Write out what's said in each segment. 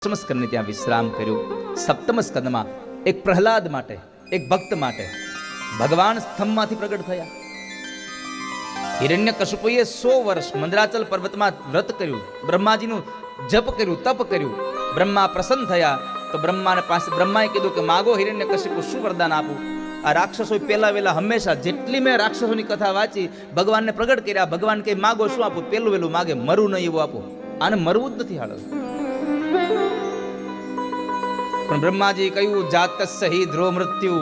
દશમ સ્કંદને ત્યાં વિશ્રામ કર્યું. સપ્તમ સ્કંદમાં એક પ્રહલાદ માટે, એક ભક્ત માટે ભગવાન સ્તંભમાંથી પ્રગટ થયા. હિરણ્યકશિપુએ 100 વર્ષ મંદરાચલ પર્વતમાં વ્રત કર્યું, બ્રહ્માજીનું જપ કર્યું, તપ કર્યું. બ્રહ્મા પ્રસન્ન થયા તો બ્રહ્માએ કીધું કે માગો હિરણ્યકશિપુ, શું વરદાન આપું? આ રાક્ષસો પહેલા વેલા હંમેશા જેટલી મેં રાક્ષસોની કથા વાંચી ભગવાનને પ્રગટ કર્યા. ભગવાન કે માગો શું આપું? પેલું વેલું માગે મરવું નહીં એવું આપો. આને મરવું જ નથી હાલ. પણ બ્રહ્માજી કહ્યું જાતસ્ય હિ ધ્રુવ મૃત્યુ.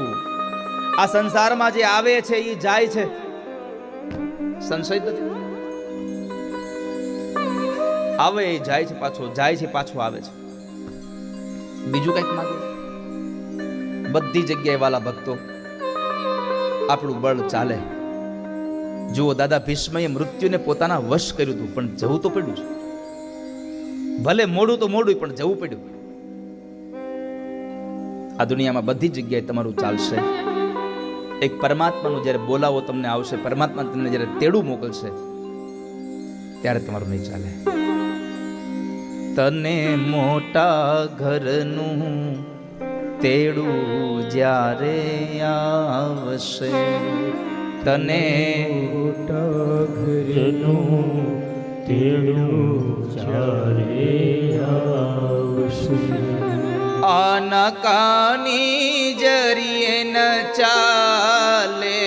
આ સંસારમાં જે આવે છે એ જાય છે, સંશય નથી. આવે એ જાય છે, પાછો જાય છે, પાછો આવે છે. બીજું કઈક માંગે. બધી જગ્યાએ વાલા ભક્તો આપણું બળ ચાલે. જુઓ, દાદા ભીષ્મએ મૃત્યુને પોતાના વશ કર્યું હતું, પણ જવું તો પડ્યું છે. ભલે મોડું તો મોડું, પણ જવું પડ્યું. આ દુનિયામાં બધી જગ્યાએ તમારું ચાલશે. એક પરમાત્માનું જ્યારે બોલાવો તમને આવશે, પરમાત્મા તમને જ્યારે તેડું મોકલશે, ત્યારે તમારું નહીં ચાલે. તને મોટા ઘરનું તેડું જ્યારે આવશે, તને મોટા ઘરનું તેડું જ્યારે આવશે, આનાકાની જરીએ ન ચાલે,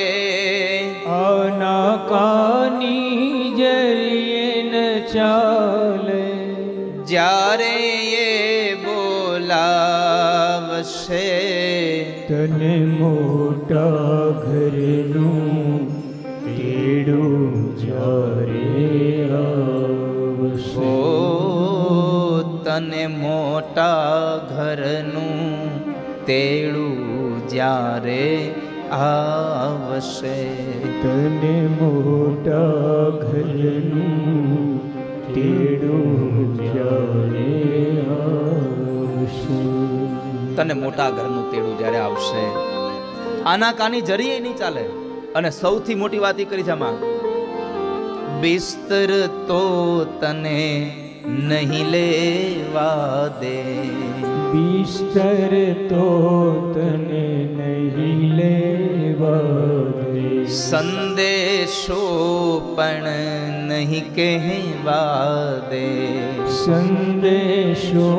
આનાકાની જરીએ ન ચાલે, જ્યારે એ બોલાવશે, તને મોટા ઘરનું તેડું જ્યારે આવશે. ઓ તને મોટા ઘરનું તેડું જ્યારે આવશે, તને મોટા ઘરનું તેડું જ્યારે આવશે, તને મોટા ઘરનું તેડું જ્યારે આવશે. આનાકાની જરીએ નહીં ચાલે. અને સૌથી મોટી વાત એ કરી છે આમાં, બિસ્તર તો તને નહીં લેવા દે, બિસ્તર તો તને નહીં લેવા દે, સંદેશો પણ નહીં કહેવા દે, સંદેશો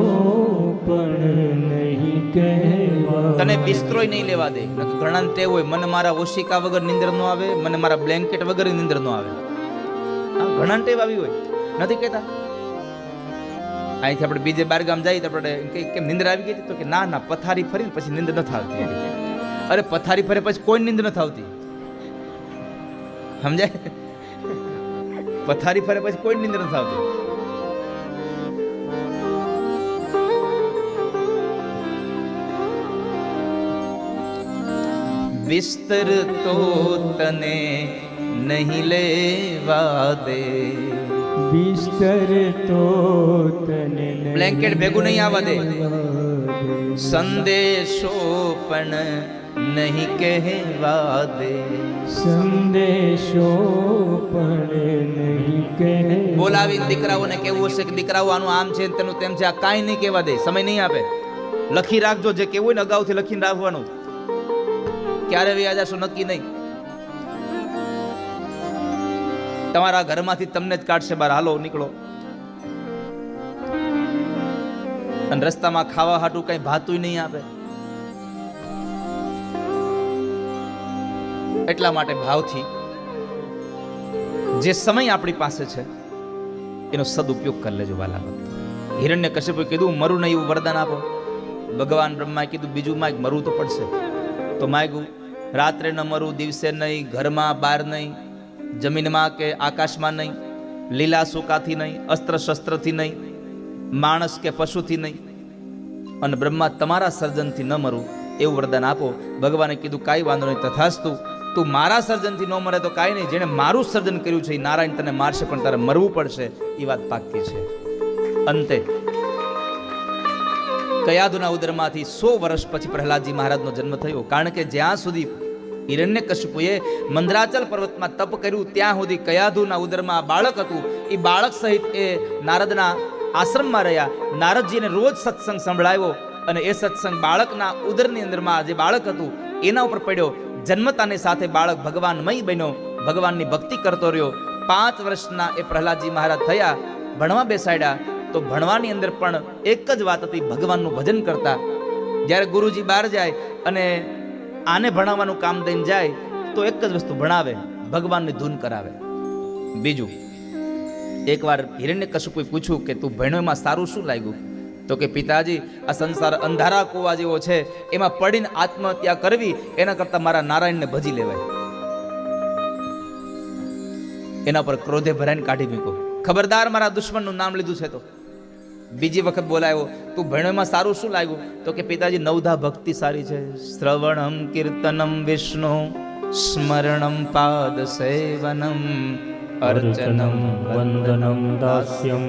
પણ નહીં કહેવા. તને બિસ્તરોય નહીં લેવા દે. ઘણા તે હોય, મને મારા ઓશિકા વગર નિંદર ન આવે, મને મારા બ્લેન્કેટ વગર નિંદર ન આવે. ઘણા ટેવ આવી હોય, નથી કહેતા. અહીંથી આપણે બીજે બાર ગામ જઈએ તો આપણે કેમ નિંદર આવી ગઈ? તો કે ના ના, પથારી ફરીને પછી નિંદર નથી આવતી. અરે પથારી ફરે પછી કોઈ નિંદર નથી આવતી, સમજાય? પથારી ફરે પછી કોઈ નિંદર નથી આવતી. બિસ્તર તો તને નહીં લેવા દે, બિસ્તર તો તને બ્લેન્કેટ ભેગું નહીં આવવા દે, સંદેશો પણ નહીં કહેવા દે, સંદેશો પણ નહીં કહેવા. બોલાવીને દીકરાઓને કેવું હશે કે દીકરાઓ આનું આમ છે તેનું તેમ છે, આ કાંઈ નહીં કહેવા દે. સમય નહીં આપે. લખી રાખજો, જે કેવું હોય ને અગાઉથી લખીને રાખવાનું. ક્યારે વ્યાજ જશો નક્કી નહીં. તમારા ઘરમાંથી તમને જ કાઢશે બહાર. હાલો નીકળો. અને રસ્તામાં ખાવા હાટું કઈ ભાતું નહીં આપે. એટલા માટે ભાવથી જે સમય આપણી પાસે છે એનો સદુપયોગ કરી લેજો વાલા ભક્તો. હિરણ્યકશિપુએ કીધું મરું નહીં એવું વરદાન આપો. ભગવાન બ્રહ્માએ કીધું બીજું માગ, મરવું તો પડશે. તો માગ્યું, રાત્રે ન મરું, દિવસે નહીં, ઘરમાં બહાર નહીં, જમીનમાં કે આકાશમાં નહીં, લીલા સુકાથી નહીં, અસ્ત્ર શસ્ત્રથી નહીં, માણસ કે પશુથી નહીં, અને બ્રહ્મા તમારા સર્જનથી ન મરું એવું વરદાન આપો. ભગવાને કીધું કાંઈ વાંધો નહીં, તથાસ્તુ. તું મારા સર્જનથી ન મરે તો કાંઈ નહીં, જેણે મારું સર્જન કર્યું છે એ નારાયણ તને મારશે, પણ તારે મરવું પડશે. એ વાત પાકી છે. અંતે કયાધુના ઉદરમાંથી 100 વર્ષ પછી પ્રહલાદજી મહારાજનો જન્મ થયો. કારણ કે જ્યાં સુધી હિરણ્યકશિપુએ મંદરાચલ પર્વતમાં તપ કર્યું ત્યાં સુધી કયાધુના ઉદરમાં બાળક હતું. એ બાળક સહિત એ નારદના આશ્રમમાં રહ્યા. નારદજીને રોજ સત્સંગ સંભળાવ્યો અને એ સત્સંગ બાળકના ઉદરની અંદરમાં જે બાળક હતું એના ઉપર પડ્યો. જન્મતાની સાથે બાળક ભગવાનમય બન્યો, ભગવાનની ભક્તિ કરતો રહ્યો. 5 વર્ષના એ પ્રહલાદજી મહારાજ થયા, ભણવા બેસાડ્યા. તો ભણવાની અંદર પણ એક જ વાત હતી, ભગવાનનું ભજન કરતા. જ્યારે ગુરુજી બહાર જાય અને આને ભણાવવાનું કામ દઈને જાય તો એક જ વસ્તુ ભણાવે, ભગવાનની ધૂન કરાવે. બીજું, એકવાર હિરણ્યકશિપુએ પૂછ્યું કે તું ભણ્યો એમાં સારું શું લાગ્યું? તો કે પિતાજી, આ સંસાર અંધારા કૂવા જેવો છે, એમાં પડીને આત્મહત્યા કરવી એના કરતા મારા નારાયણને ભજી લેવાય. એના પર ક્રોધે ભરાઈને કાઢી મૂક્યો. ખબરદાર, મારા દુશ્મનનું નામ લીધું છે તો. બીજી વખત બોલાયો, તું ભણ્યો એમાં સારું શું લાગ્યું? તો કે પિતાજી, નવધા ભક્તિ સારી છે. શ્રવણમ કીર્તનમ વિષ્ણુ સ્મરણમ પાદ સેવનમ અર્ચનમ વંદનમ દાસ્યમ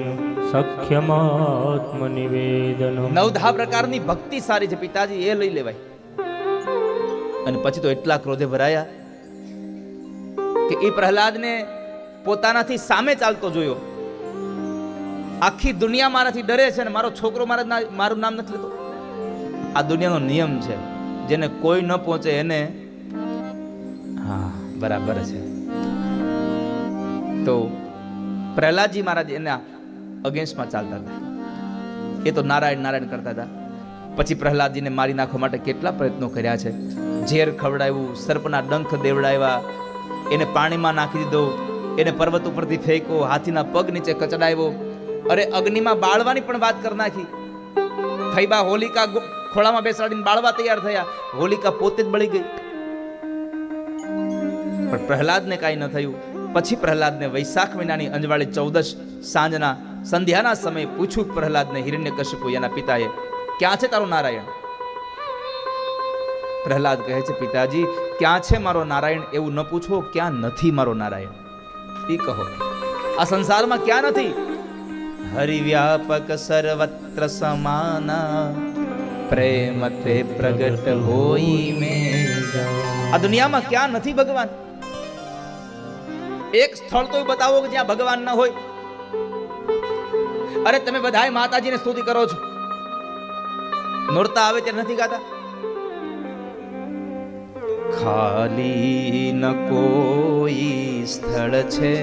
સખ્યમાત્મનિવેદનમ. નવધા પ્રકારની ભક્તિ સારી છે પિતાજી, એ લઈ લેવાય. અને પછી તો એટલા ક્રોધે ભરાયા કે એ પ્રહલાદને પોતાનાથી સામે ચાલતો જોયો. આખી દુનિયા મારાથી ડરે છે અને મારો છોકરો મારું નામ નથી લેતો. આ દુનિયાનો નિયમ છે, જેને કોઈ ન પહોંચે એને, હા બરાબર છે. તો પ્રહલાદજી મહારાજ એના અગેન્સ્ટમાં ચાલતા હતા. એ તો નારાયણ નારાયણ કરતા હતા. પછી પ્રહલાદજીને મારી નાખવા માટે કેટલા પ્રયત્નો કર્યા છે. ઝેર ખવડાવ્યું, સર્પના ડંખ દેવડાવ્યા, એને પાણીમાં નાખી દીધો, એને પર્વત ઉપરથી ફેંકો, હાથીના પગ નીચે કચડાવ્યો. અરે અગ્નિમાં બાળવાની પણ વાત કરી નાખી. ફૈબા હોલિકા ખોળામાં બેસાડીને બાળવા તૈયાર થયા. હોલિકા પોતે જ બળી ગઈ. પણ પ્રહલાદને કાંઈ ન થયું. પછી પ્રહલાદને વૈશાખ મહિનાની અંજવાળી 14 સાંજના સંધ્યાના સમયે પૂછ્યું પ્રહલાદને હિરણ્યકશિપુ એના પિતાએ, ક્યાં છે તારો નારાયણ? પ્રહલાદ કહે છે, પિતાજી ક્યાં છે મારો નારાયણ એવું ન પૂછો, ક્યાં નથી મારો નારાયણ એ કહો. આ સંસારમાં ક્યાં નથી? હરિવ્યાપક સર્વત્ર સમાના પ્રેમ તે પ્રગટ હોઈ મે. આ દુનિયામાં ક્યાં નથી ભગવાન? એક સ્થળ તો બતાવો કે જ્યાં ભગવાન ન હોય. અરે તમે બધાય માતાજીને સ્તુતિ કરો છો, નોરતા આવે ત્યારે નથી ગાતા? ખાલી ન કોઈ સ્થળ છે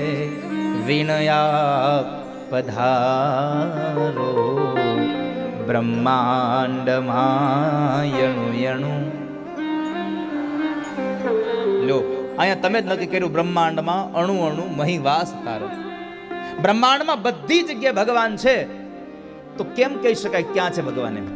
વિનયા પધારો બ્રહ્માંડમાં યણુ યણુ. લો, અહીંયા તમે જ નક્કી કર્યું, બ્રહ્માંડમાં અણુ અણુ મહીવાસ તારો. બ્રહ્માંડમાં બધી જગ્યાએ ભગવાન છે, તો કેમ કહી શકાય ક્યાં છે ભગવાન? એમ